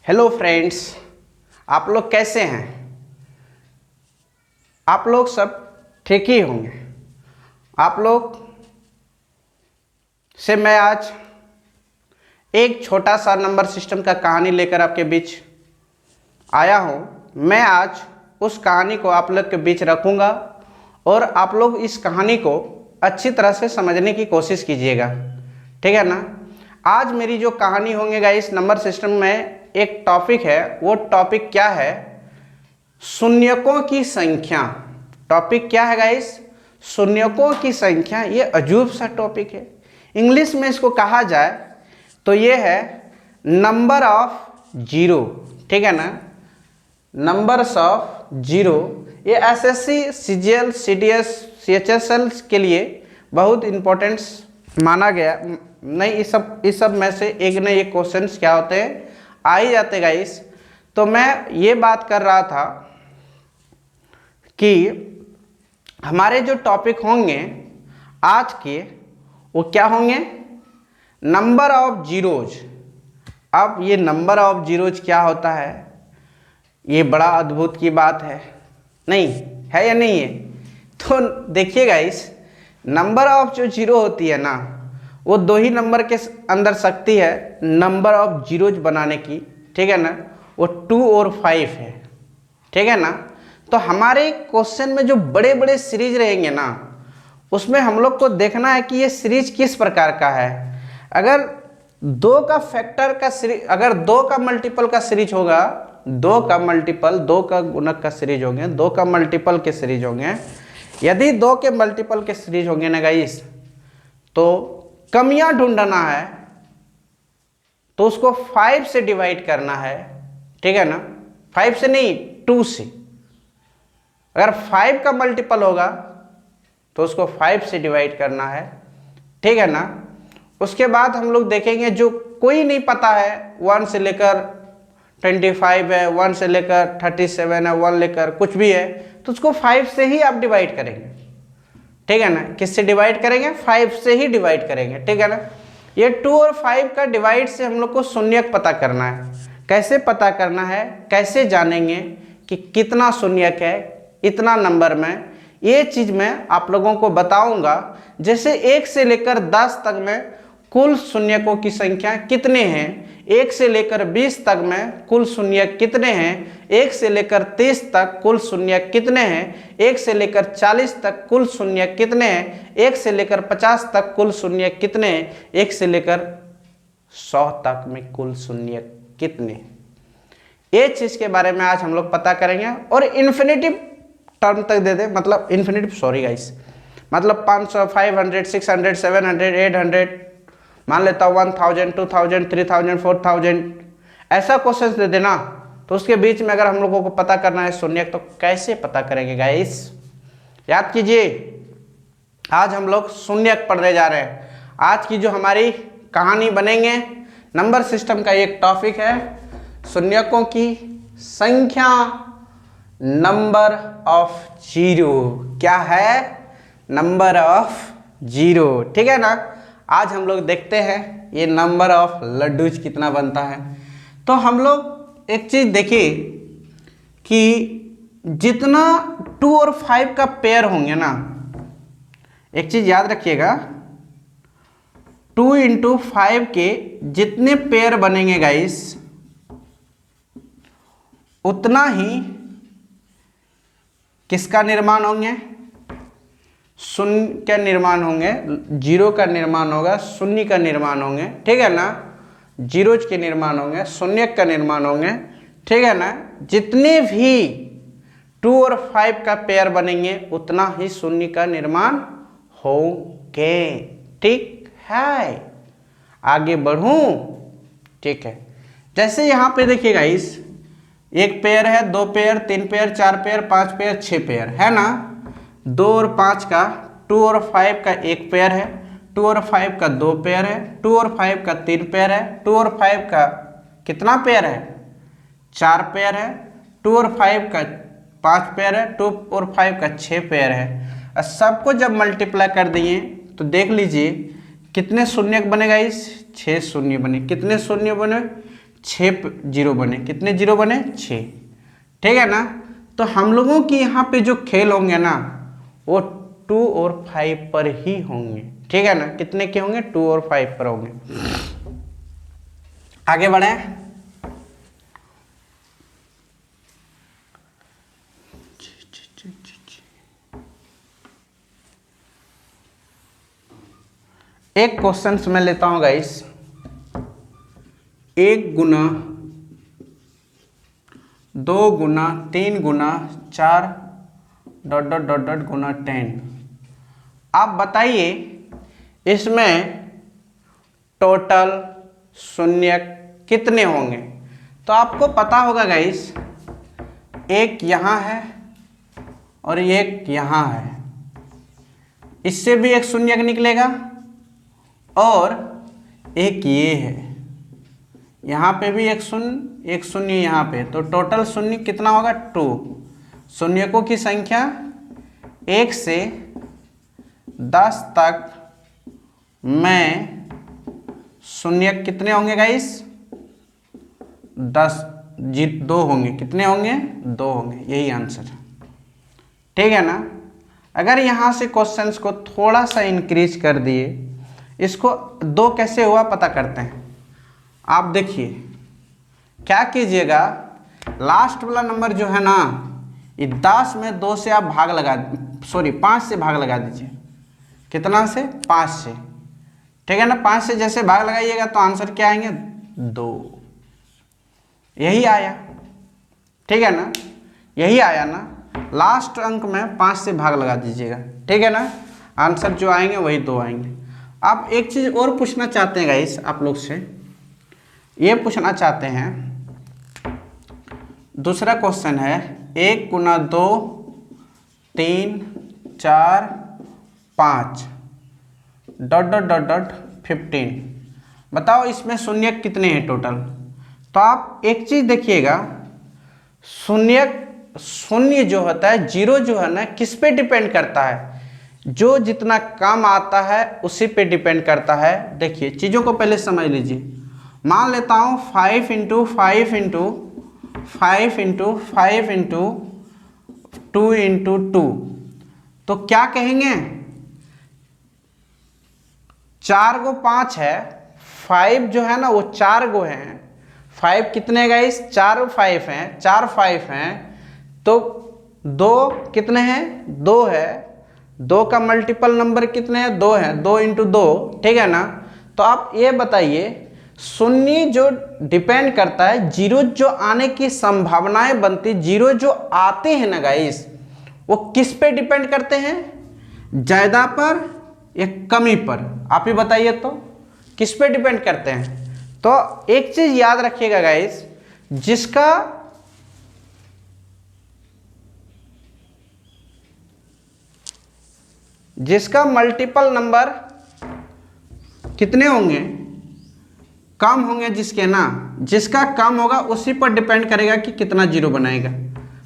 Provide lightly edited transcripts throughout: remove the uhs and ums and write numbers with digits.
Hello friends, आप लोग कैसे हैं? आप लोग सब ठीक ही होंगे। आप लोग से मैं आज एक छोटा सा नंबर सिस्टम का कहानी लेकर आपके बीच आया हूं। मैं आज उस कहानी को आप लोग के बीच रखूंगा और आप लोग इस कहानी को अच्छी तरह से समझने की कोशिश कीजिएगा, ठीक है ना। आज मेरी जो कहानी होंगे गाइस, नंबर सिस्टम में एक टॉपिक है। वो टॉपिक क्या है? शून्यकों की संख्या। टॉपिक क्या है गाइस? शून्यकों की संख्या। ये अजूब सा टॉपिक है। इंग्लिश में इसको कहा जाए तो ये है नंबर ऑफ जीरो, ठीक है ना। Numbers of zero. ये एसएससी, सीजीएल, सीडीएस, सीएचएसएल के लिए बहुत इंपॉर्टेंट माना गया। नहीं, इस सब में से एक न एक क्वेश्चंस क्या होते हैं, आ ही जाते गाइस। तो मैं ये बात कर रहा था कि हमारे जो टॉपिक होंगे आज के, वो क्या होंगे? Number of zeros. अब ये नंबर ऑफ जीरोज क्या होता है, ये बड़ा अद्भुत की बात है, नहीं है या नहीं है? तो देखिए गाइस, नंबर ऑफ जो जीरो होती है ना, वो दो ही नंबर के अंदर शक्ति है नंबर ऑफ जीरोज बनाने की, ठीक है ना। वो 2 और 5 है, ठीक है ना। तो हमारे क्वेश्चन में जो बड़े बड़े सीरीज रहेंगे ना, उसमें हम लोग को देखना है कि ये सीरीज किस प्रकार का है। अगर दो का फैक्टर का सीरीज, अगर दो का मल्टीपल का सीरीज होगा, दो का मल्टीपल, दो का गुणक का सीरीज होंगे, दो का मल्टीपल के सीरीज होंगे। यदि दो के मल्टीपल के सीरीज होंगे ना गाइस, तो कमियां ढूंढना है तो उसको 5 से डिवाइड करना है, ठीक है ना। 5 से नहीं, 2 से। अगर 5 का मल्टीपल होगा तो उसको 5 से डिवाइड करना है, ठीक है ना। उसके बाद हम लोग देखेंगे जो कोई नहीं पता है, 1 से लेकर 25 है, 1 से लेकर 37 है, 1 लेकर कुछ भी है, तो उसको 5 से ही आप डिवाइड करेंगे, ठीक है ना। किससे डिवाइड करेंगे? 5 से ही डिवाइड करेंगे, ठीक है ना। ये 2 और 5 का डिवाइड से हम लोग को शून्यक पता करना है। कैसे पता करना है, कैसे जानेंगे कि कितना शून्यक है इतना नंबर में, ये चीज मैं आप लोगों को बताऊंगा। जैसे 1 से लेकर 10 तक में कुल शून्यकों की संख्या कितने हैं, 1 से लेकर 20 तक में कुल शून्यक कितने हैं, 1 से लेकर 30 तक कुल शून्यक कितने हैं, 1 से लेकर 40 तक कुल शून्यक कितने हैं, 1 से लेकर 50 तक कुल शून्यक कितने हैं, 1 से लेकर 100 तक में कुल शून्यक कितने हैं। ये चीज के बारे में आज हम लोग पता करेंगे। और इन्फिनिटिव टर्म तक दे दे, मतलब इन्फिनिटिव, सॉरी गाइस, मतलब 500, 500, 600, 700, 800, मान लेता हूँ 1000, 2000, 3000, 4000, ऐसा क्वेश्चन दे देना। तो उसके बीच में अगर हम लोगों को पता करना है शून्यक, तो कैसे पता करेंगे गाइस? याद कीजिए, आज हम लोग शून्यक पढ़ने जा रहे हैं। आज की जो हमारी कहानी बनेंगे, नंबर सिस्टम का एक टॉपिक है शून्यकों की संख्या, नंबर ऑफ जीरो। क्या है? नंबर ऑफ जीरो, ठीक है ना। आज हम लोग देखते हैं ये नंबर ऑफ लड्डूज कितना बनता है। तो हम लोग एक चीज देखिए कि जितना 2 और 5 का पेयर होंगे ना, एक चीज याद रखिएगा, 2 इंटू 5 के जितने पेयर बनेंगे गाइस, उतना ही किसका निर्माण होंगे? शून्य का निर्माण होंगे, जीरो का निर्माण होगा, शून्य का निर्माण होंगे, ठीक है ना। जीरोज के निर्माण होंगे, शून्य का निर्माण होंगे, ठीक है ना। जितने भी 2 और 5 का पेयर बनेंगे, उतना ही शून्य का निर्माण होंगे, ठीक है। आगे बढ़ूं, ठीक है। जैसे यहां पे देखिएगा, इस एक पेयर है, 2 pair, 3 pair, 4 pair, 5 pair, 6 pair है ना। 2 और 5 का, 2 और 5 का एक पेयर है, 2 और 5 का 2 पेयर है, 2 और 5 का 3 पेयर है, 2 और 5 का कितना पेयर है? 4 पेयर है, 2 और 5 का 5 पेयर है, 2 और 5 का 6 पेयर है। और सबको जब मल्टीप्लाई कर दिए तो देख लीजिए कितने शून्यक बनेगा। इस 6 शून्य बने। कितने शून्य बने? 6 जीरो बने। कितने जीरो बने? 6। ठीक है ना। तो हम लोगों की यहाँ पे जो खेल होंगे ना वो 2 और 5 पर ही होंगे। ठीक है ना। कितने के होंगे? 2 और 5 पर होंगे। आगे बढ़े। एक क्वेश्चन मैं लेता हूं गाइस। 1 गुना 2 गुना 3 गुना 4 डॉट डॉट डॉट डॉट गुना 10। आप बताइए इसमें टोटल शून्य कितने होंगे? तो आपको पता होगा गाइस, एक यहाँ है और एक यहाँ है, इससे भी एक शून्य निकलेगा और एक ये है, यहाँ पे भी एक शून्य यहाँ पे। तो टोटल शून्य कितना होगा? 2। शून्यकों की संख्या 1 से 10 तक में शून्य कितने होंगे गाइस? 2 होंगे। कितने होंगे? 2 होंगे। यही आंसर है। ठीक है ना। अगर यहाँ से क्वेश्चंस को थोड़ा सा इंक्रीज कर दिए, इसको 2 कैसे हुआ पता करते हैं। आप देखिए क्या कीजिएगा, लास्ट वाला नंबर जो है ना, ये 10 में 2 से आप भाग लगा, सॉरी 5 से भाग लगा दीजिए। कितना से? 5 से। ठीक है ना। 5 से जैसे भाग लगाइएगा तो आंसर क्या आएंगे? 2। यही आया। ठीक है ना। यही आया ना। लास्ट अंक में 5 से भाग लगा दीजिएगा। ठीक है ना। आंसर जो आएंगे वही 2 आएंगे। आप एक चीज़ और पूछना चाहते हैं गाइस, आप लोग से ये पूछना चाहते हैं। दूसरा क्वेश्चन है 1 गुना 2 3 4 5 डॉट डॉट डॉट डॉट 15। बताओ इसमें शून्य कितने हैं टोटल? तो आप एक चीज देखिएगा, शून्य जो होता है, जीरो जो है ना, किस पे डिपेंड करता है? जो जितना कम आता है उसी पे डिपेंड करता है। देखिए चीज़ों को पहले समझ लीजिए। मान लेता हूँ 5 into 5 into 5 into 5 into 2 into 2, तो क्या कहेंगे? 4 गो 5 है, 5 जो है ना वो 4 गो हैं। 5 कितने गाइस? 4 5 हैं, 4 5 हैं। तो 2 कितने हैं? 2 है। 2 का मल्टीपल नंबर कितने हैं? 2 है। 2 इंटू 2। ठीक है ना। तो आप ये बताइए, शून्य जो डिपेंड करता है, जीरो जो आने की संभावनाएं बनती, जीरो जो आते हैं ना गाइस, वो किस पे डिपेंड करते हैं? ज्यादा पर या कमी पर? आप ही बताइए तो किस पे डिपेंड करते हैं? तो एक चीज याद रखिएगा गाइस, जिसका मल्टीपल नंबर कितने होंगे? कम होंगे जिसके ना, जिसका कम होगा उसी पर डिपेंड करेगा कि कितना जीरो बनाएगा।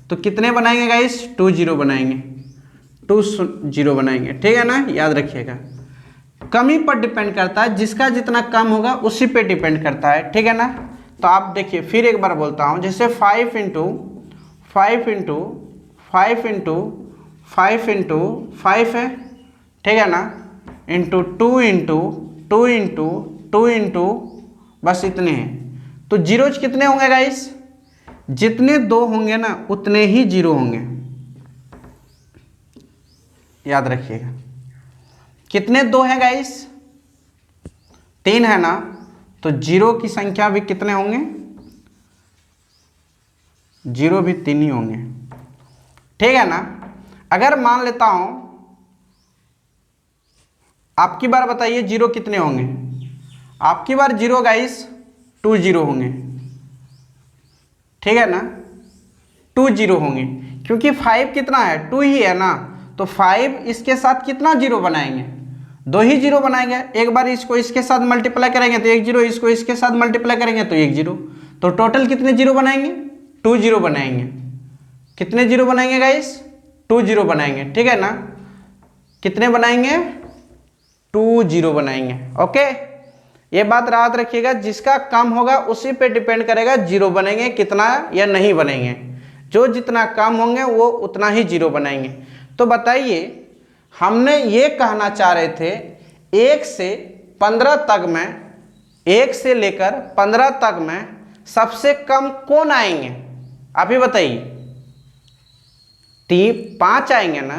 तो कितने बनाएंगे गाइस? 2 जीरो बनाएंगे, 2 जीरो बनाएंगे। ठीक है ना। याद रखिएगा, कमी पर डिपेंड करता है, जिसका जितना कम होगा उसी पे डिपेंड करता है। ठीक है ना। तो आप देखिए फिर एक बार बोलता हूँ, जैसे 5 इंटू 5 इंटू 5 इंटू 5 इंटू 5 है। ठीक है ना। इंटू 2 इंटू 2 इंटू 2 इंटू, बस इतने हैं। तो जीरोज कितने होंगे गाइस? जितने 2 होंगे ना उतने ही जीरो होंगे। याद रखिएगा। कितने 2 हैं गाइस? 3 है ना। तो जीरो की संख्या भी कितने होंगे? जीरो भी 3 ही होंगे। ठीक है ना। अगर मान लेता हूं, आपकी बार बताइए जीरो कितने होंगे? आपकी बार जीरो गाइस 2 जीरो होंगे। ठीक है ना। 2 जीरो होंगे, क्योंकि 5 कितना है? 2 ही है ना। तो 5 इसके साथ कितना जीरो बनाएंगे? 2 ही जीरो बनाएंगे। एक बार इसको इसके साथ मल्टीप्लाई करेंगे तो 1 जीरो, इसको इसके साथ मल्टीप्लाई करेंगे तो 1 जीरो। तो टोटल कितने जीरो बनाएंगे? 2 जीरो बनाएंगे। कितने जीरो बनाएंगे गाइस? 2 जीरो बनाएंगे। ठीक है ना। कितने बनाएंगे? 2 जीरो बनाएंगे। ओके, ये बात याद रखिएगा, जिसका कम होगा उसी पे डिपेंड करेगा जीरो बनेंगे कितना या नहीं बनेंगे। जो जितना कम होंगे वो उतना ही जीरो बनाएंगे। तो बताइए, हमने ये कहना चाह रहे थे 1 से 15 तक में, 1 से लेकर 15 तक में सबसे कम कौन आएंगे? आप ही बताइए। 5 आएंगे ना,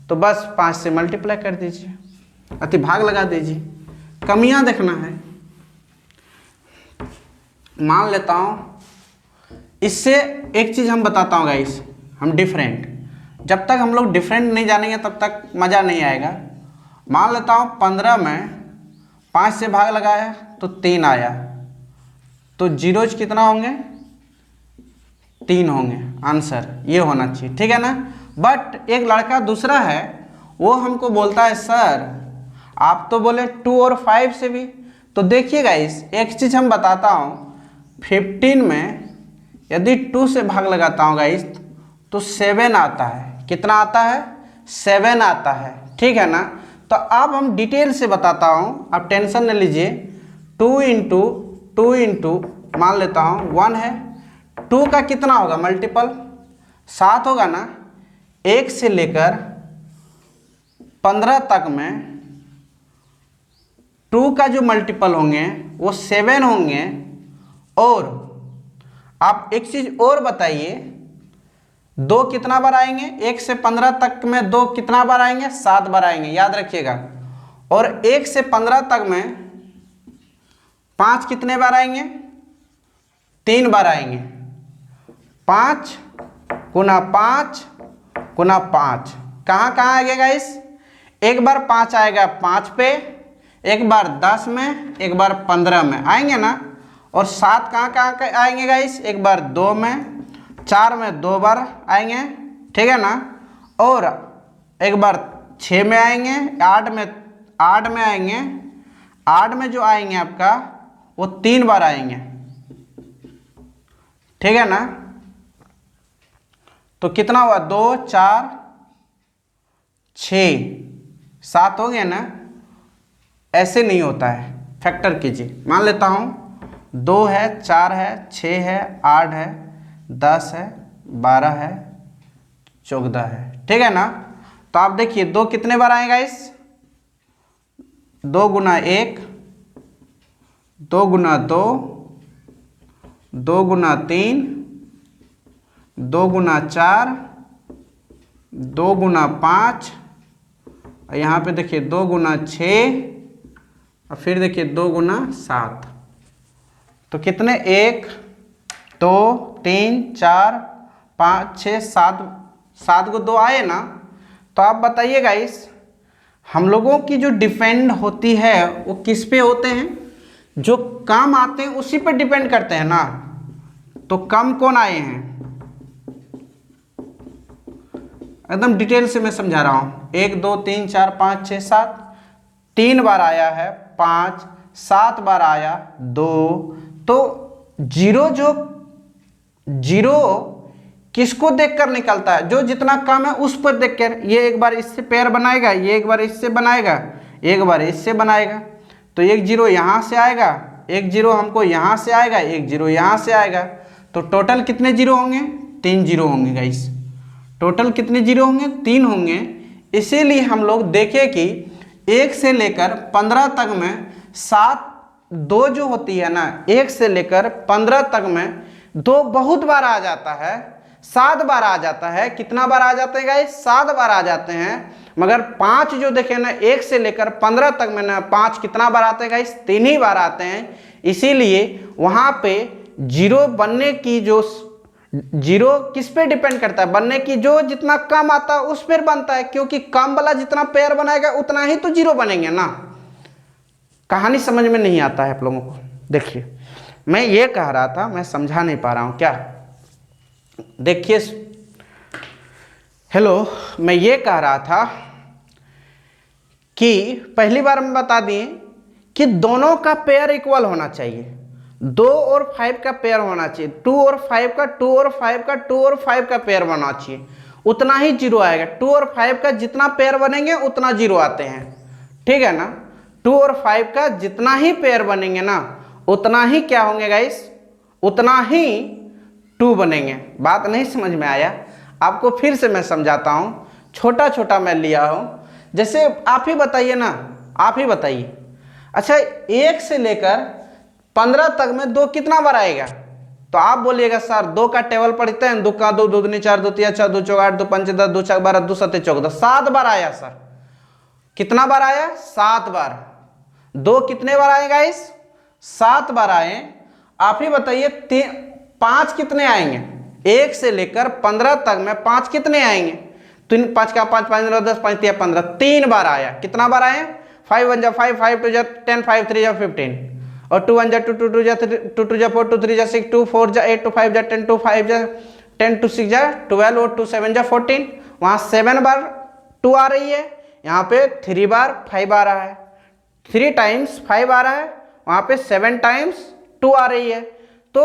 तो बस 5 से मल्टीप्लाई कर दीजिए, अतिभाग लगा दीजिए, कमियां देखना है। मान लेता हूं, इससे एक चीज हम बताता हूं गाइस, हम डिफरेंट, जब तक हम लोग डिफरेंट नहीं जानेंगे तब तक मजा नहीं आएगा। मान लेता हूं 15 में 5 से भाग लगाया तो 3 आया, तो जीरोज कितना होंगे? 3 होंगे। आंसर ये होना चाहिए, ठीक है ना। बट एक लड़का दूसरा है, वो हमको बोलता है सर आप तो बोले 2 और 5 से भी। तो देखिए गाइस, एक चीज हम बताता हूँ, 15 में यदि 2 से भाग लगाता हूँ गाइस तो 7 आता है। कितना आता है? 7 आता है, ठीक है ना। तो अब हम डिटेल से बताता हूँ, आप टेंशन न लीजिए। 2 इंटू 2 इंटू मान लेता हूँ 1 है, 2 का कितना होगा मल्टीपल? 7 होगा ना। 1 से लेकर 15 तक में 2 का जो मल्टीपल होंगे वो 7 होंगे। और आप एक चीज और बताइए, 2 कितना बार आएंगे? 1 से 15 तक में 2 कितना बार आएंगे? 7 बार आएंगे, याद रखिएगा। और 1 से 15 तक में 5 कितने बार आएंगे? 3 बार आएंगे। 5 गुना 5 गुना 5 कहाँ कहाँ आएगा गाइस? एक बार 5 आएगा 5 पे, एक बार 10 में, एक बार 15 में आएंगे ना। और 7 कहाँ कहाँ आएंगे गाइस? एक बार 2 में, 4 में 2 बार आएंगे, ठीक है ना। और एक बार 6 में आएंगे, 8 में आएंगे। 8 में जो आएंगे आपका वो 3 बार आएंगे, ठीक है ना। तो कितना हुआ? 2 4 6 7 हो गया ना। ऐसे नहीं होता है, फैक्टर कीजिए। मान लेता हूँ 2 है, 4 है, 6 है, 8 है, 10 है, 12 है, 14 है, ठीक है ना। तो आप देखिए 2 कितने बार आएगा इस? 2 गुना 1, 2 गुना 2, 2 गुना 3, 2 गुना 4, 2 गुना 5, और यहाँ पे देखिए 2 गुना 6, और फिर देखिए 2 गुना 7। तो कितने? 1 2 3 4 5 6 7, 7 को 2 आए ना। तो आप बताइए गाइस, हम लोगों की जो डिपेंड होती है वो किस पे होते हैं? जो कम आते हैं उसी पे डिपेंड करते हैं ना। तो कम कौन आए हैं? एकदम डिटेल से मैं समझा रहा हूँ। 1 2 3 4 5 6 7, 3 बार आया है 5, 7 बार आया 2। तो जीरो किसको देखकर निकलता है? जो जितना कम है उस पर देखकर। ये एक बार इससे पेयर बनाएगा, ये एक बार इससे बनाएगा, एक बार इससे बनाएगा। तो 1 0 यहाँ से आएगा, 1 0 हमको यहाँ से आएगा, 1 0 यहाँ से आएगा। तो टोटल कितने जीरो होंगे? 3 जीरो होंगे गाइस। टोटल कितने जीरो होंगे? 3 होंगे। इसीलिए हम लोग देखें कि 1 से लेकर 15 तक में 2 जो होती है ना, 1 से लेकर 15 तक में 2 बहुत बार आ जाता है, 7 बार आ जाता है। कितना बार आ जाते हैं गाइस? 7 बार आ जाते हैं। मगर 5 जो देखे ना, 1 से लेकर 15 तक में ना 5 कितना बार आते हैं गाइस? 3 ही बार आते हैं। इसीलिए वहां पे जीरो बनने की जो जीरो किस पे डिपेंड करता है? बनने की जो जितना कम आता है उस पर बनता है, क्योंकि कम वाला जितना पेयर बनाएगा उतना ही तो जीरो बनेंगे ना। कहानी समझ में नहीं आता है आप लोगों को? देखिए मैं ये कह रहा था, मैं समझा नहीं पा रहा हूं क्या? देखिए हेलो, मैं ये कह रहा था कि पहली बार हम बता दिए कि दोनों का पेयर इक्वल होना चाहिए। 2 और 5 का पेयर होना चाहिए, 2 और 5 का, 2 और 5 का, 2 और 5 का पेयर बनना चाहिए, उतना ही जीरो आएगा। 2 और 5 का जितना पेयर बनेंगे उतना जीरो आते हैं, ठीक है ना। 2 और 5 का जितना ही पेयर बनेंगे ना उतना ही क्या होंगे गाइस, उतना ही 2 बनेंगे। बात नहीं समझ में आया? आपको फिर से मैं समझाता हूँ, छोटा छोटा मैं लिया हूँ। जैसे आप ही बताइए ना, आप ही बताइए। अच्छा 1 से लेकर 15 तक में 2 कितना बार आएगा? तो आप बोलिएगा सर 2 का टेबल पढ़ते हैं, 2 का 2, 2 दूनी 4, 2 तिया 6, 2 चौक 8, 2 पंच 10, 2 छक 12, 2 सत्ते 14, 7 बार आया सर। कितना बार आया? 7 बार। 2 कितने बार आए गाइस? 7 बार आए। आप ही बताइए 5 कितने आएंगे? 1 से लेकर 15 तक में 5 कितने आएंगे? 3 5 का 5 5 10 5 3 15, 3 बार आया। कितना बार आए? 5 1 जा 5, 5 2 जा 10, 5 3 जा 15, और 2 1 जा 2, 2 2 जा 3, 2 2 जा 4, 2 3 जा 6, 2 4 जा 8, 2 5 जा 10, 2 5 जा 10, 2 6 जा 12, और 2 7 जा 14। वहाँ 7 बार 2 आ रही है, यहाँ पे 3 बार 5 आ रहा है। 3 टाइम्स 5 आ रहा है, वहाँ पे 7 टाइम्स 2 आ रही है। तो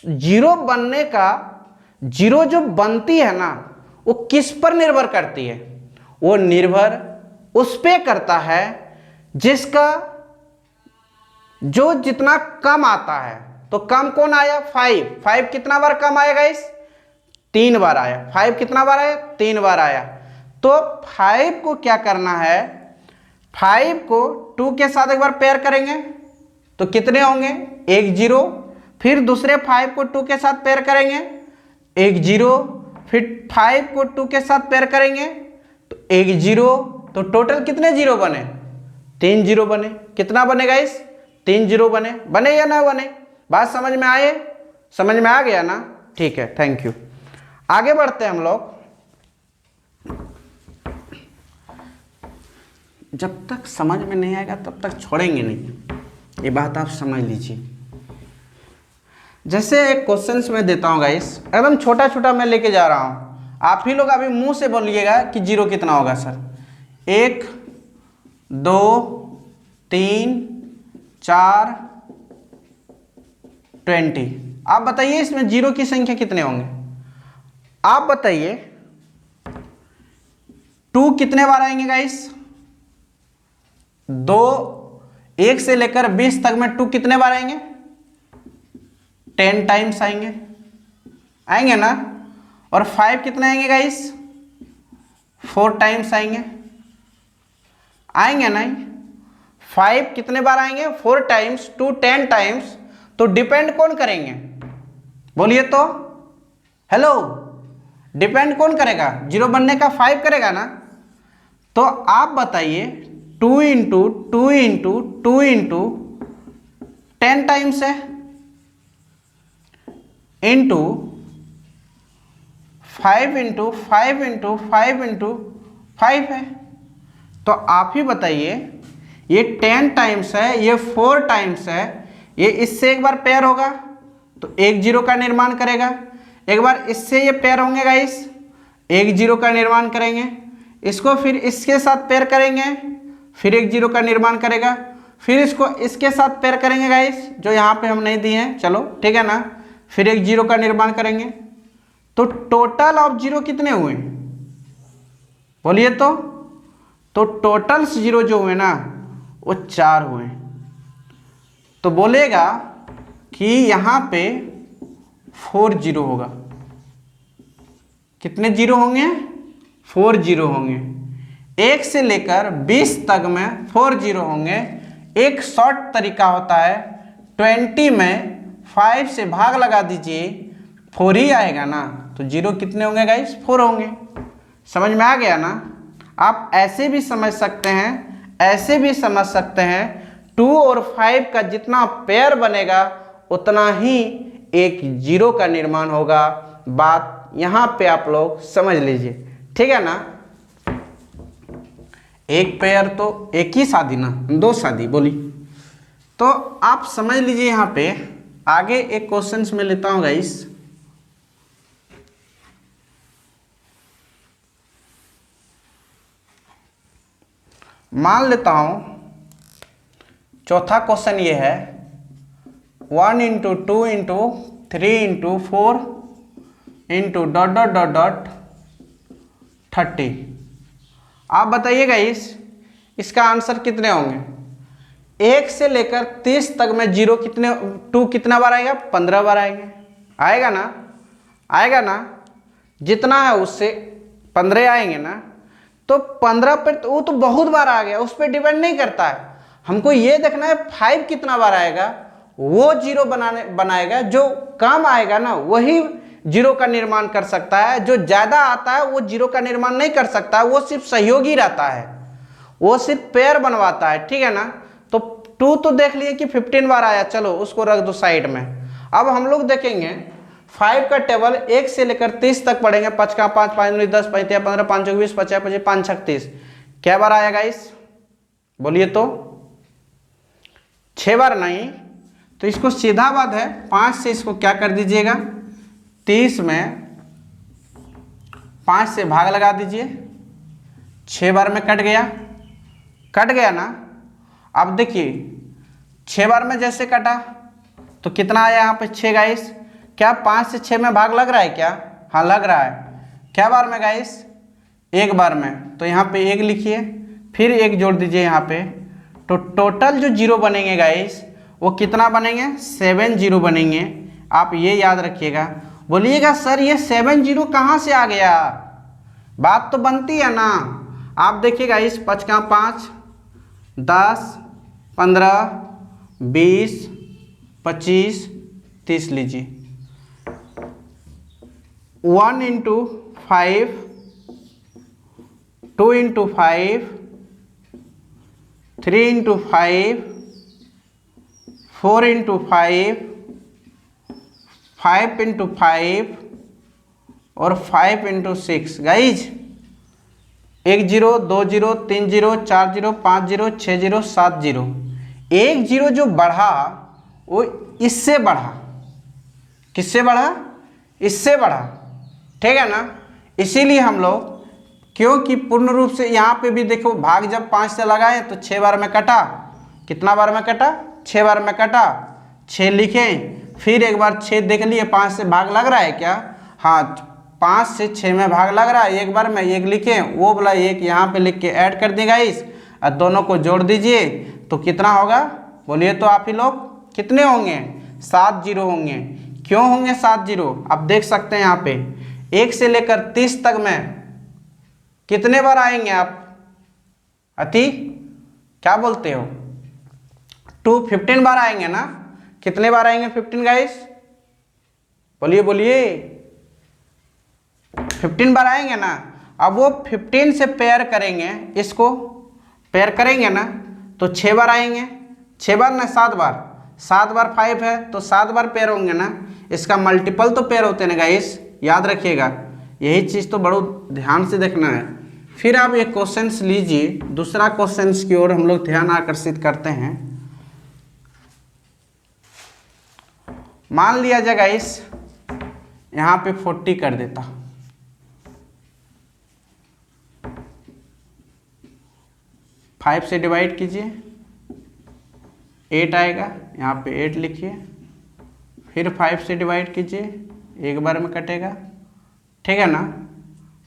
जीरो बनने का, जीरो जो बनती है ना वो किस पर निर्भर करती है? वो निर्भर उस पे करता है जिसका जो जितना कम आता है। तो कम कौन आया? 5 कितना बार कम आया गाइस? 3 बार आया। 5 कितना बार आया? 3 बार आया। तो 5 को क्या करना है? 5 को 2 के साथ एक बार पेयर करेंगे तो कितने होंगे? 1 0। फिर दूसरे 5 को 2 के साथ पेयर करेंगे 1 0। फिर 5 को 2 के साथ पेयर करेंगे तो 1 0। तो टोटल कितने जीरो बने? 3 जीरो बने। कितना बने गाइस? 3 जीरो बने। बने या ना बने? बात समझ में आए? समझ में आ गया ना? ठीक है, थैंक यू। आगे बढ़ते हैं हम लोग। जब तक समझ में नहीं आएगा तब तक छोड़ेंगे नहीं, ये बात आप समझ लीजिए। जैसे एक क्वेश्चंस में देता हूँ गाइस, एकदम छोटा छोटा मैं लेके जा रहा हूँ, आप ही लोग अभी मुंह से बोलिएगा कि जीरो कितना होगा सर। 1 2 3 4 20। आप बताइए इसमें जीरो की संख्या कितने होंगे? आप बताइए 2 कितने बार आएंगे गाइस? 2, 1 से लेकर 20 तक में 2 कितने बार आएंगे? 10 टाइम्स आएंगे, आएंगे ना। और 5 कितने आएंगे गाइस? 4 टाइम्स आएंगे, आएंगे नहीं। 5 कितने बार आएंगे? 4 टाइम्स, 2 10 टाइम्स। तो डिपेंड कौन करेंगे? बोलिए तो, हेलो, डिपेंड कौन करेगा? जीरो बनने का 5 करेगा ना। तो आप बताइए 2 इंटू 2 इंटू 2 इंटू 10 टाइम्स है, इंटू 5 इंटू 5 इंटू 5 इंटू 5 है। तो आप ही बताइए ये 10 टाइम्स है, ये 4 टाइम्स है, ये इससे एक बार पेयर होगा तो 1 जीरो का निर्माण करेगा। एक बार इससे ये पेयर होंगे गाइस, 1 जीरो का निर्माण करेंगे। इसको फिर इसके साथ पेयर करेंगे, फिर 1 जीरो का निर्माण करेगा। फिर इसको इसके साथ पेयर करेंगे गाइस, जो यहाँ पे हम नहीं दिए हैं, चलो ठीक है ना। फिर 1 जीरो का निर्माण करेंगे। तो टोटल ऑफ जीरो कितने हुए? बोलिए तो टोटल जीरो जो हुए ना वो 4 हुए। तो बोलेगा कि यहाँ पे 4 जीरो होगा। कितने जीरो होंगे? 4 जीरो होंगे। 1 से लेकर 20 तक में 4 जीरो होंगे। एक शॉर्ट तरीका होता है, 20 में 5 से भाग लगा दीजिए, 4 ही आएगा ना। तो जीरो कितने होंगे गाइस? 4 होंगे। समझ में आ गया ना? आप ऐसे भी समझ सकते हैं, ऐसे भी समझ सकते हैं। 2 और 5 का जितना पेयर बनेगा उतना ही एक जीरो का निर्माण होगा। बात यहाँ पे आप लोग समझ लीजिए, ठीक है ना। एक पेयर तो एक ही शादी ना, 2 शादी बोली। तो आप समझ लीजिए। यहाँ पे आगे एक क्वेश्चन में लेता हूँ गाइस। मान लेता हूं चौथा क्वेश्चन ये है 1 into 2 into 3 into 4 into dot dot dot dot 30। आप बताइएगा इसका आंसर कितने होंगे? 1 से लेकर 30 तक में जीरो कितने 2 कितना बार आएगा? 15 बार आएंगे। आएगा ना? आएगा ना? जितना है उससे 15 आएंगे ना, तो 15 पर तो वो तो बहुत बार आ गया, उस पर डिपेंड नहीं करता है। हमको ये देखना है 5 कितना बार आएगा, वो जीरो बनाएगा। जो कम आएगा ना वही जीरो का निर्माण कर सकता है, जो ज़्यादा आता है वो जीरो का निर्माण नहीं कर सकता, वो सिर्फ सहयोगी रहता है, वो सिर्फ पेयर बनवाता है। ठीक है ना? तो 2 तो देख लिए कि 15 बार आया, चलो उसको रख दो साइड में। अब हम लोग देखेंगे 5 का टेबल 1 से लेकर 30 तक पढ़ेंगे। 5 का 5, 5 दूनी 10, 5 तिया 15, 5 चौक 20, 50, 25, 5 छक 30। क्या बार आएगा इस? बोलिए तो। 6 बार नहीं, तो इसको सीधा बात है 5 से इसको क्या कर दीजिएगा, 30 में 5 से भाग लगा दीजिए। 6 बार में कट गया, कट गया ना। अब देखिए 6 बार में जैसे कटा तो कितना आया यहाँ पे? 6 गाइस। क्या 5 से 6 में भाग लग रहा है क्या? हाँ लग रहा है। क्या बार में गाइस? 1 बार में। तो यहाँ पे 1 लिखिए, फिर 1 जोड़ दीजिए यहाँ पे। तो टोटल जो जीरो बनेंगे गाइस वो कितना बनेंगे? 7 जीरो बनेंगे। आप ये याद रखिएगा। बोलिएगा सर ये 7 जीरो कहाँ से आ गया? बात तो बनती है ना। आप देखिएगा इस 5 का 5, 10, 15, 20, 25, 30 लीजिए। 1 into 5, 2 into 5, 3 into 5, 4 into 5, 5 into 5 और 5 into 6। Guys 1 zero, 2 zero, 3 zero, 4 zero, 5 zero, 6 zero, 7 zero. 1 zero जो बढ़ा वो इससे बढ़ा। किससे बढ़ा? इससे बढ़ा। ठीक है ना? इसीलिए हम लोग, क्योंकि पूर्ण रूप से यहाँ पे भी देखो भाग जब 5 से लगाए तो 6 बार में कटा। कितना बार में कटा? 6 बार में कटा। 6 लिखें, फिर एक बार 6 देख लिए 5 से भाग लग रहा है क्या? हाँ 5 से 6 में भाग लग रहा है। एक बार में 1 लिखें, वो वाला 1 यहाँ पे लिख के ऐड कर देगा इस, और दोनों को जोड़ दीजिए तो कितना होगा? बोलिए तो आप ही लोग। कितने होंगे? 7 जीरो होंगे। क्यों होंगे 7 जीरो? आप देख सकते हैं यहाँ पे 1 से लेकर 30 तक में कितने बार आएंगे आप? अति क्या बोलते हो? 15 बार आएंगे ना। कितने बार आएंगे 15 गाइस? बोलिए बोलिए। 15 बार आएंगे ना। अब वो 15 से पेयर करेंगे, इसको पेयर करेंगे ना तो 6 बार आएंगे। 6 बार ना 7 बार। 7 बार 5 है तो 7 बार पेयर होंगे ना। इसका मल्टीपल तो पेयर होते हैं ना गाइस, याद रखिएगा। यही चीज़ तो बड़ो ध्यान से देखना है। फिर आप एक क्वेश्चंस लीजिए, दूसरा क्वेश्चंस की ओर हम लोग ध्यान आकर्षित करते हैं। मान लिया जाए गाइस यहाँ पे 40 कर देता, फाइव से डिवाइड कीजिए 8 आएगा। यहाँ पे 8 लिखिए, फिर 5 से डिवाइड कीजिए, एक बार में कटेगा। ठीक है ना?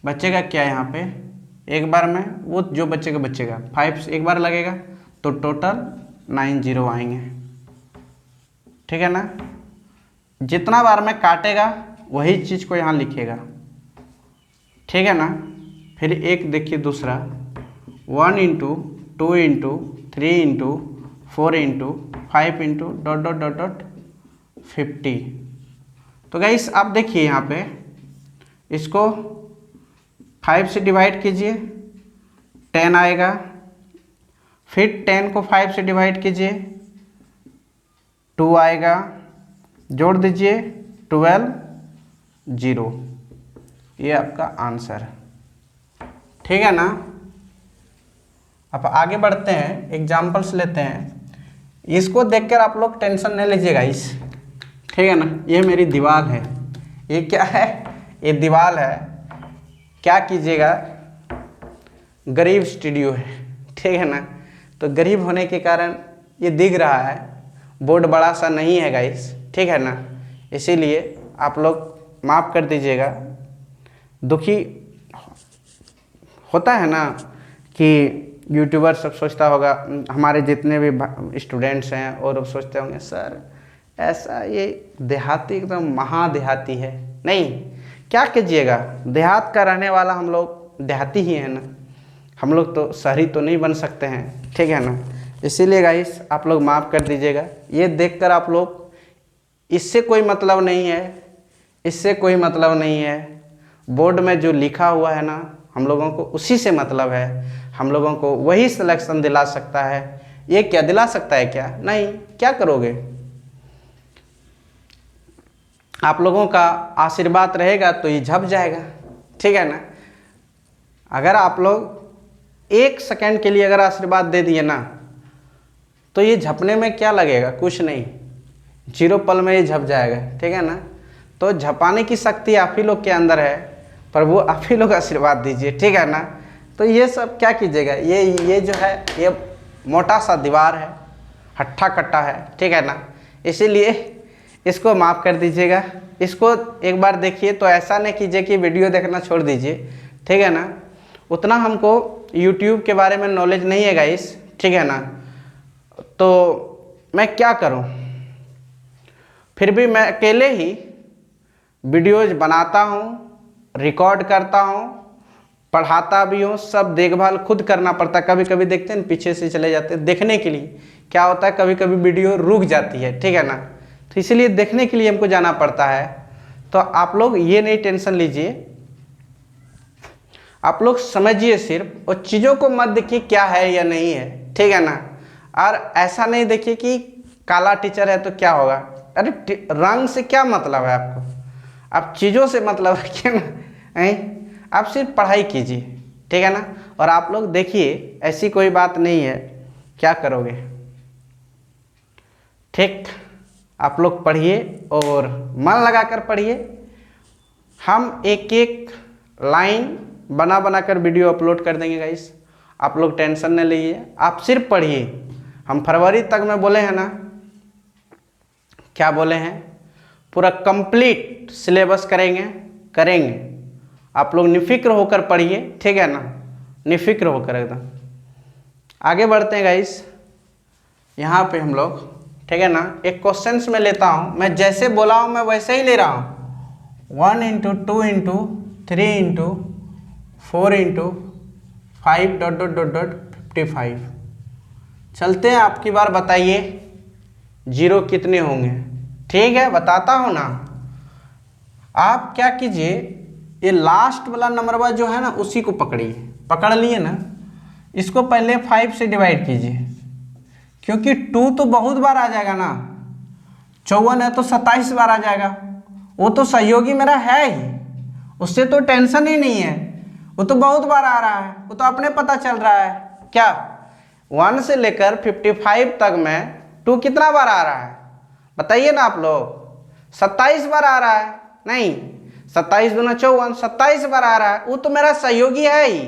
बचेगा क्या यहाँ पे? एक बार में वो जो बचेगा बचेगा। 5 से एक बार लगेगा तो टोटल 9 जीरो आएंगे। ठीक है ना? जितना बार में काटेगा वही चीज़ को यहाँ लिखेगा। ठीक है ना? फिर एक देखिए दूसरा 1 into 2 into 3 into 4 into 5 into dot dot dot dot 50। तो गाइस आप देखिए यहाँ पे इसको 5 से डिवाइड कीजिए 10 आएगा। फिर 10 को 5 से डिवाइड कीजिए 2 आएगा। जोड़ दीजिए 12 जीरो। ये आपका आंसर है। ठीक है ना? अब आगे बढ़ते हैं, एग्जाम्पल्स लेते हैं। इसको देखकर आप लोग टेंशन नहीं लीजिएगा इस। ठीक है ना? ये मेरी दीवार है। ये क्या है? ये दीवार है। क्या कीजिएगा, गरीब स्टूडियो है। ठीक है ना? तो गरीब होने के कारण ये दिख रहा है, बोर्ड बड़ा सा नहीं है गाइस। ठीक है ना? इसीलिए आप लोग माफ़ कर दीजिएगा। दुखी होता है ना कि यूट्यूबर सब सोचता होगा, हमारे जितने भी स्टूडेंट्स हैं और अब सोचते होंगे सर ऐसा ये देहाती एकदम महादेहाती है। नहीं, क्या कीजिएगा, देहात का रहने वाला हम लोग देहाती ही है ना, हम लोग तो शहरी तो नहीं बन सकते हैं, ठीक है ना। इसीलिए गाइस आप लोग माफ़ कर दीजिएगा, ये देखकर आप लोग, इससे कोई मतलब नहीं है, इससे कोई मतलब नहीं है। बोर्ड में जो लिखा हुआ है ना, हम लोगों को उसी से मतलब है, हम लोगों को वही सिलेक्शन दिला सकता है। ये क्या दिला सकता है क्या? नहीं। क्या करोगे? आप लोगों का आशीर्वाद रहेगा तो ये झप जाएगा, ठीक है ना। अगर आप लोग 1 सेकंड के लिए अगर आशीर्वाद दे दिए ना, तो ये झपने में क्या लगेगा? कुछ नहीं, 0 पल में ये झप जाएगा, ठीक है ना। तो झपाने की शक्ति आप ही लोग के अंदर है, पर वो आप ही लोग आशीर्वाद दीजिए, ठीक है ना। तो ये सब क्या कीजिएगा, ये जो है ये मोटा सा दीवार है, हट्ठा कट्टा है, ठीक है ना। इसीलिए इसको माफ़ कर दीजिएगा। इसको एक बार देखिए, तो ऐसा नहीं कीजिए कि वीडियो देखना छोड़ दीजिए, ठीक है ना। उतना हमको YouTube के बारे में नॉलेज नहीं है गाइस, ठीक है ना। तो मैं क्या करूं, फिर भी मैं अकेले ही वीडियोज बनाता हूं, रिकॉर्ड करता हूं, पढ़ाता भी हूं, सब देखभाल खुद करना पड़ता है। कभी कभी देखते हैं पीछे से चले जाते हैं देखने के लिए, क्या होता है कभी कभी वीडियो रुक जाती है, ठीक है ना। तो इसलिए देखने के लिए हमको जाना पड़ता है। तो आप लोग ये नहीं टेंशन लीजिए, आप लोग समझिए सिर्फ, और चीज़ों को मत देखिए क्या है या नहीं है, ठीक है ना। और ऐसा नहीं देखिए कि काला टीचर है तो क्या होगा, अरे रंग से क्या मतलब है आपको, आप चीज़ों से मतलब रखिए ना। आप सिर्फ पढ़ाई कीजिए, ठीक है ना। और आप लोग देखिए, ऐसी कोई बात नहीं है, क्या करोगे, ठीक। आप लोग पढ़िए और मन लगाकर पढ़िए। हम एक एक लाइन बना बनाकर वीडियो अपलोड कर देंगे गाइस, आप लोग टेंशन न लीजिए, आप सिर्फ पढ़िए। हम फरवरी तक में बोले हैं ना, क्या बोले हैं, पूरा कंप्लीट सिलेबस करेंगे। आप लोग निफिक्र होकर पढ़िए, ठीक है ना, निफिक्र होकर एकदम। आगे बढ़ते हैं गाइस, यहाँ पे हम लोग, ठीक है ना, एक क्वेश्चंस में लेता हूँ, मैं जैसे बोला हूँ मैं वैसे ही ले रहा हूँ। 1 × 2 × 3 × 4 × 5 ... 55। चलते हैं, आपकी बार बताइए 0 कितने होंगे, ठीक है, बताता हूँ ना। आप क्या कीजिए, ये लास्ट वाला नंबर जो है ना उसी को पकड़िए, पकड़ लिए ना, इसको पहले 5 से डिवाइड कीजिए, क्योंकि 2 तो बहुत बार आ जाएगा ना, 54 है तो 27 बार आ जाएगा। वो तो सहयोगी मेरा है ही, उससे तो टेंशन ही नहीं है, वो तो बहुत बार आ रहा है, वो तो अपने पता चल रहा है। क्या 1 से लेकर 55 तक में 2 कितना बार आ रहा है बताइए ना आप लोग? 27 बार आ रहा है, नहीं 27 दूना 54, 27 बार आ रहा है, वो तो मेरा सहयोगी है ही।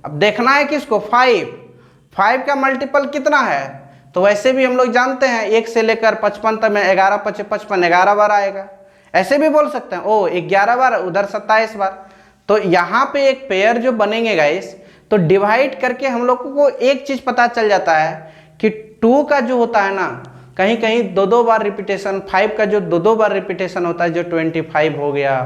अब देखना है किसको, 5 का मल्टीपल कितना है, तो वैसे भी हम लोग जानते हैं 1 से लेकर 55 तक में 11 × 5 = 55, 11 बार आएगा। ऐसे भी बोल सकते हैं, ओ 11 बार, उधर 27 बार। तो यहाँ पे एक पेयर जो बनेंगे गाइस, तो डिवाइड करके हम लोगों को एक चीज पता चल जाता है कि 2 का जो होता है ना, कहीं कहीं 2 बार रिपीटेशन, 5 का जो 2 बार रिपीटेशन होता है, जो 25 हो गया,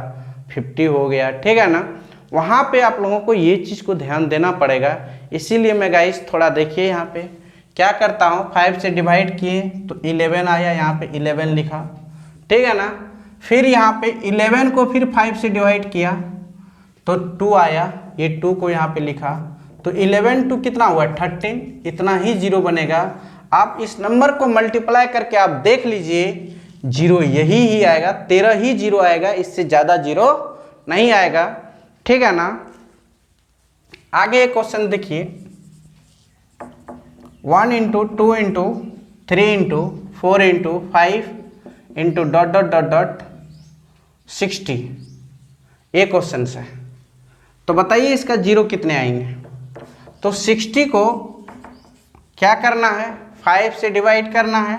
50 हो गया, ठीक है ना, वहाँ पे आप लोगों को ये चीज़ को ध्यान देना पड़ेगा। इसीलिए मैं गाइस थोड़ा देखिए, यहाँ पे क्या करता हूँ, 5 से डिवाइड किए तो 11 आया, यहाँ पे 11 लिखा, ठीक है ना। फिर यहाँ पे 11 को फिर 5 से डिवाइड किया तो 2 आया, ये 2 को यहाँ पे लिखा, तो 11 2 कितना हुआ, 13, इतना ही 0 बनेगा। आप इस नंबर को मल्टीप्लाई करके आप देख लीजिए, 0 यही ही आएगा, 13 ही 0 आएगा, इससे ज़्यादा 0 नहीं आएगा, ठीक है ना। आगे एक क्वेश्चन देखिए, 1 × 2 × 3 × 4 × 5 .. 60, ये क्वेश्चन है। तो बताइए इसका 0 कितने आएंगे। तो 60 को क्या करना है, 5 से डिवाइड करना है,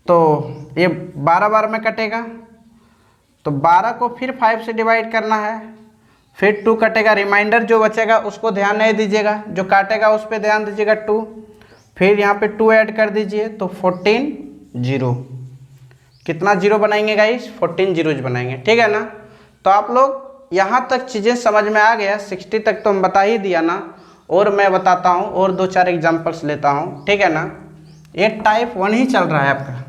तो ये 12 बार में कटेगा, तो 12 को फिर 5 से डिवाइड करना है फिर 2 कटेगा, रिमाइंडर जो बचेगा उसको ध्यान नहीं दीजिएगा, जो काटेगा उस पर ध्यान दीजिएगा 2। फिर यहाँ पे 2 ऐड कर दीजिए तो 14 जीरो। कितना जीरो बनाएंगे गाइस? 14 जीरोज बनाएंगे, ठीक है ना। तो आप लोग यहाँ तक चीज़ें समझ में आ गया, 60 तक तो हम बता ही दिया ना। और मैं बताता हूँ और 2-4 एग्जाम्पल्स लेता हूँ, ठीक है ना। ये टाइप 1 ही चल रहा है आपका।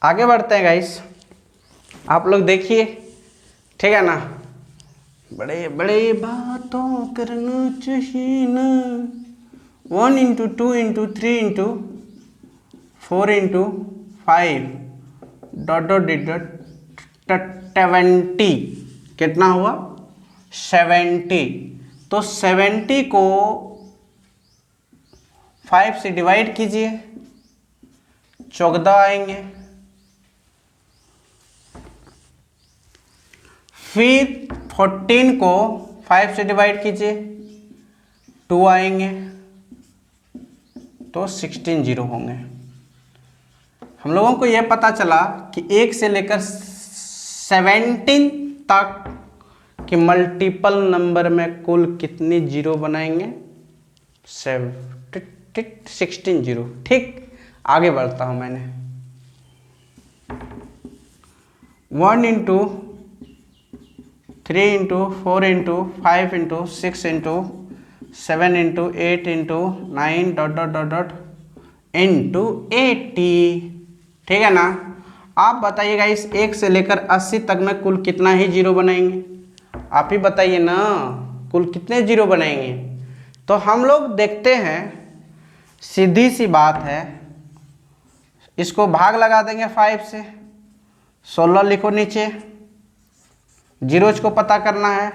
आगे बढ़ते हैं गाइस, आप लोग देखिए, ठीक है ना। बड़े बड़े बातों करना चाहिए ना। 1 × 2 × 3 × 4 × 5 ... 70। कितना हुआ? 70। तो 70 को 5 से डिवाइड कीजिए, 14 आएंगे। फिर 14 को 5 से डिवाइड कीजिए, 2 आएंगे, तो 16 जीरो होंगे। हम लोगों को यह पता चला कि 1 से लेकर 17 तक कि मल्टीपल नंबर में कुल कितने जीरो बनाएंगे? 16 जीरो। ठीक, आगे बढ़ता हूं मैंने। 1 × 3 × 4 × 5 × 6 × 7 × 8 × 9 ... × 80। ठीक है ना। आप बताइएगा इस 1 से लेकर 80 तक में कुल कितना ही जीरो बनाएंगे? आप ही बताइए ना, कुल कितने जीरो बनाएंगे? तो हम लोग देखते हैं, सीधी सी बात है, इसको भाग लगा देंगे 5 से। 16 लिखो नीचे, जीरोज को पता करना है।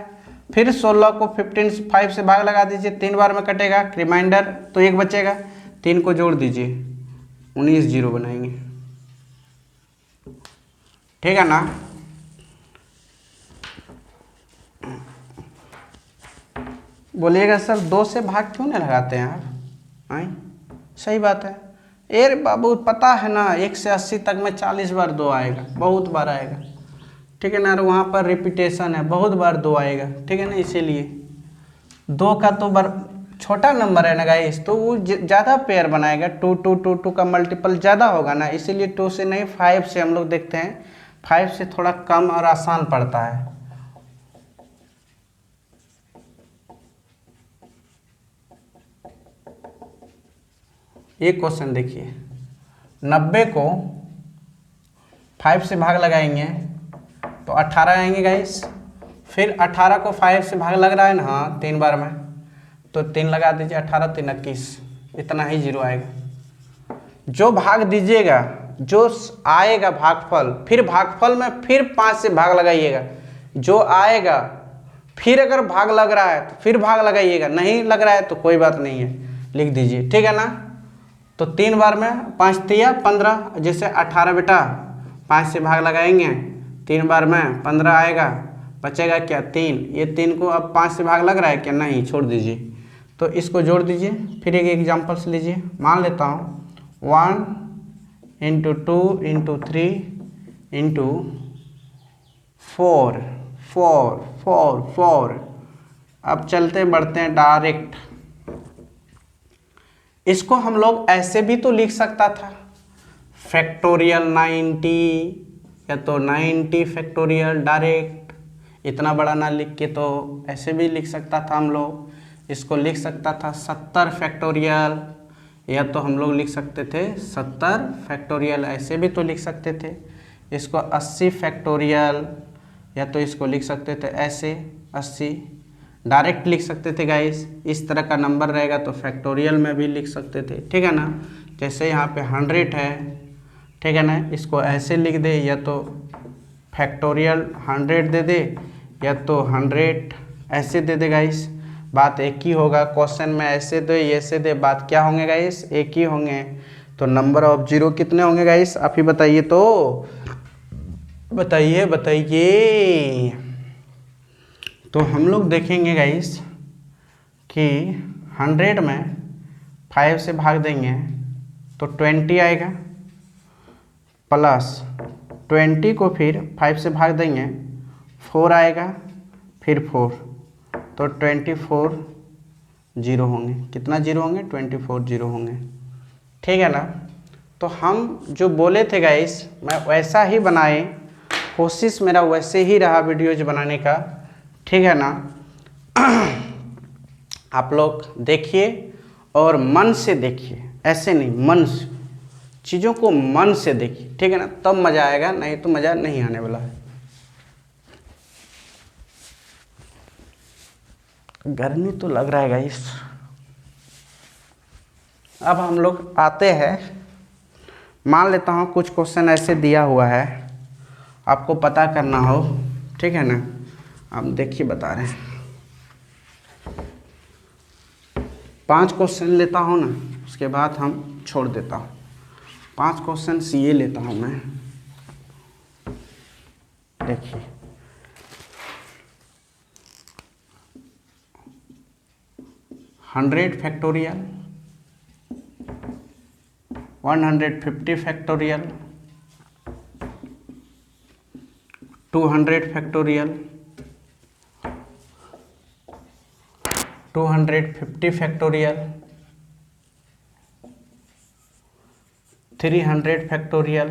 फिर 16 को 5 से भाग लगा दीजिए, 3 बार में कटेगा, रिमाइंडर तो 1 बचेगा, 3 को जोड़ दीजिए, 19 जीरो बनाएंगे। ठीक है ना। बोलिएगा सर 2 से भाग क्यों नहीं लगाते हैं आप? आई सही बात है। अरे बाबू पता है ना, 1 से 80 तक में 40 बार 2 आएगा, बहुत बार आएगा। ठीक है ना। और वहाँ पर रिपीटेशन है, बहुत बार 2 आएगा। ठीक है ना, इसीलिए 2 का तो छोटा नंबर है ना गाइस, तो वो ज़्यादा पेयर बनाएगा। 2 का मल्टीपल ज़्यादा होगा ना, इसीलिए 2 से नहीं 5 से हम लोग देखते हैं। 5 से थोड़ा कम और आसान पड़ता है। ये क्वेश्चन देखिए, 90 को 5 से भाग लगाएंगे तो 18 आएंगे गाइस। फिर 18 को 5 से भाग लग रहा है ना, हाँ 3 बार में, तो 3 लगा दीजिए, 18 3 21, इतना ही जीरो आएगा। जो भाग दीजिएगा, जो आएगा भागफल, फिर भागफल में फिर 5 से भाग लगाइएगा, जो आएगा। फिर अगर भाग लग रहा है तो फिर भाग लगाइएगा, नहीं लग रहा है तो कोई बात नहीं है, लिख दीजिए। ठीक है ना। तो 3 बार में 5 तिया 15, जैसे 18 बेटा 5 से भाग लगाएंगे, 3 बार में 15 आएगा, बचेगा क्या? 3। ये 3 को अब 5 से भाग लग रहा है क्या? नहीं, छोड़ दीजिए। तो इसको जोड़ दीजिए। फिर एक एग्जाम्पल से लीजिए, मान लेता हूँ 1 × 2 × 3 × 4 4 4 4। अब चलते बढ़ते हैं डायरेक्ट। इसको हम लोग ऐसे भी तो लिख सकता था, फैक्टोरियल 90, या तो 90 फैक्टोरियल डायरेक्ट, इतना बड़ा ना लिख के तो ऐसे भी लिख सकता था हम लोग। इसको लिख सकता था 70 फैक्टोरियल, या तो हम लोग लिख सकते थे 70 फैक्टोरियल, ऐसे भी तो लिख सकते थे। इसको 80 फैक्टोरियल, या तो इसको लिख सकते थे ऐसे 80, डायरेक्ट लिख सकते थे गाइस। इस तरह का नंबर रहेगा तो फैक्टोरियल में भी लिख सकते थे। ठीक है ना। जैसे यहाँ पे 100 है, ठीक है ना, इसको ऐसे लिख दे, या तो फैक्टोरियल 100 दे दे, या तो 100 ऐसे दे दे गाइस। बात एक ही होगा। क्वेश्चन में ऐसे दे ऐसे दे, बात क्या होंगे गाइस, एक ही होंगे। तो नंबर ऑफ जीरो कितने होंगे गाइस, आप ही बताइए तो, बताइए बताइए। तो हम लोग देखेंगे गाइस कि 100 में 5 से भाग देंगे तो 20 आएगा, प्लस 20 को फिर 5 से भाग देंगे 4 आएगा, फिर 4, तो 24 जीरो होंगे। कितना जीरो होंगे, 24 जीरो होंगे। ठीक है ना। तो हम जो बोले थे गाइस मैं वैसा ही बनाए, कोशिश मेरा वैसे ही रहा वीडियोज बनाने का। ठीक है ना। आप लोग देखिए और मन से देखिए, ऐसे नहीं, मन से, चीज़ों को मन से देखिए। ठीक है ना, तब मज़ा आएगा, नहीं तो मज़ा नहीं आने वाला है। गर्मी तो लग रहा है गाइस। अब हम लोग आते हैं, मान लेता हूँ कुछ क्वेश्चन ऐसे दिया हुआ है, आपको पता करना हो। ठीक है ना, आप देखिए बता रहे हैं। 5 क्वेश्चन लेता हूँ ना, उसके बाद हम छोड़ देता हूँ। 5 क्वेश्चन ये लेता हूँ मैं। देखिए 100 factorial, 150 factorial, 200 factorial, 250 factorial, 300 factorial,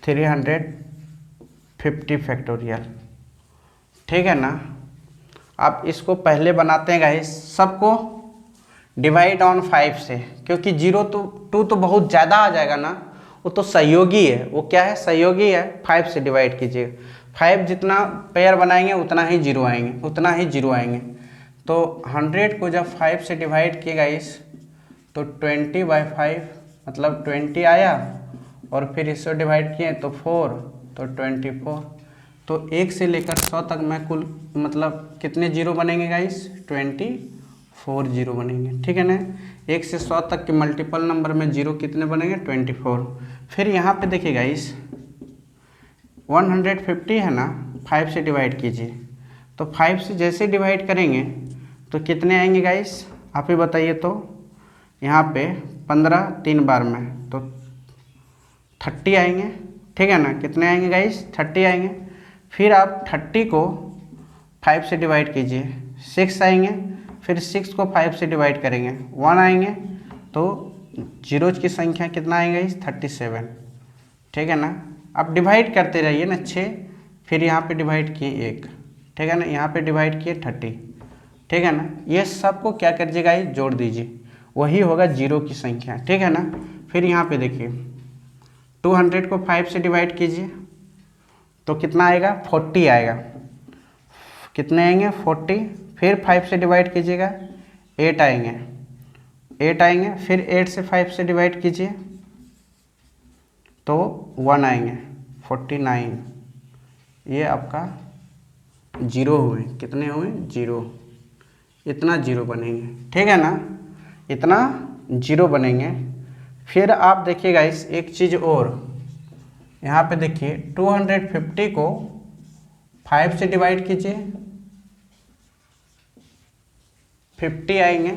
350 factorial. ठीक है ना। आप इसको पहले बनाते हैं गाइस, सबको डिवाइड ऑन 5 से, क्योंकि 0 तो 2 तो बहुत ज़्यादा आ जाएगा ना, वो तो सहयोगी है। वो क्या है, सहयोगी है। 5 से डिवाइड कीजिए, 5 जितना पेयर बनाएंगे उतना ही जीरो आएंगे, उतना ही जीरो आएंगे। तो 100 को जब 5 से डिवाइड किए गाइस तो 20/5 मतलब 20 आया, और फिर इससे डिवाइड किए तो 4, तो 24। तो 1 से लेकर 100 तक में कुल मतलब कितने जीरो बनेंगे गाइस, 24 जीरो बनेंगे। ठीक है ना। 1 से 100 तक के मल्टीपल नंबर में जीरो कितने बनेंगे, 24। फिर यहाँ पे देखिए गाइस 150 है ना, 5 से डिवाइड कीजिए, तो 5 से जैसे डिवाइड करेंगे तो कितने आएंगे गाइस, आप ही बताइए तो। यहाँ पे 15 3 बार में तो 30 आएंगे। ठीक है ना, कितने आएंगे गाइस, 30 आएंगे। फिर आप 30 को 5 से डिवाइड कीजिए, 6 आएंगे। फिर 6 को 5 से डिवाइड करेंगे 1 आएंगे। तो जीरोज की संख्या कितना आएंगे गाइस, 37। ठीक है ना। आप डिवाइड करते रहिए ना, 6, फिर यहाँ पे डिवाइड किए 1। ठीक है ना, यहाँ पे डिवाइड किए 30। ठीक है ना। ये सबको क्या करिए गाइस, जोड़ दीजिए, वही होगा जीरो की संख्या। ठीक है ना। फिर यहाँ पे देखिए 200 को 5 से डिवाइड कीजिए तो कितना आएगा, 40 आएगा। कितने आएंगे, 40। फिर 5 से डिवाइड कीजिएगा 8 आएंगे, 8 आएंगे। फिर 8 से 5 से डिवाइड कीजिए तो 1 आएंगे, 49। ये आपका जीरो हुए, कितने हुए, जीरो। इतना जीरो बनेंगे। ठीक है ना, इतना जीरो बनेंगे। फिर आप देखिए गाइस एक चीज़ और, यहाँ पे देखिए 250 को 5 से डिवाइड कीजिए, 50 आएंगे।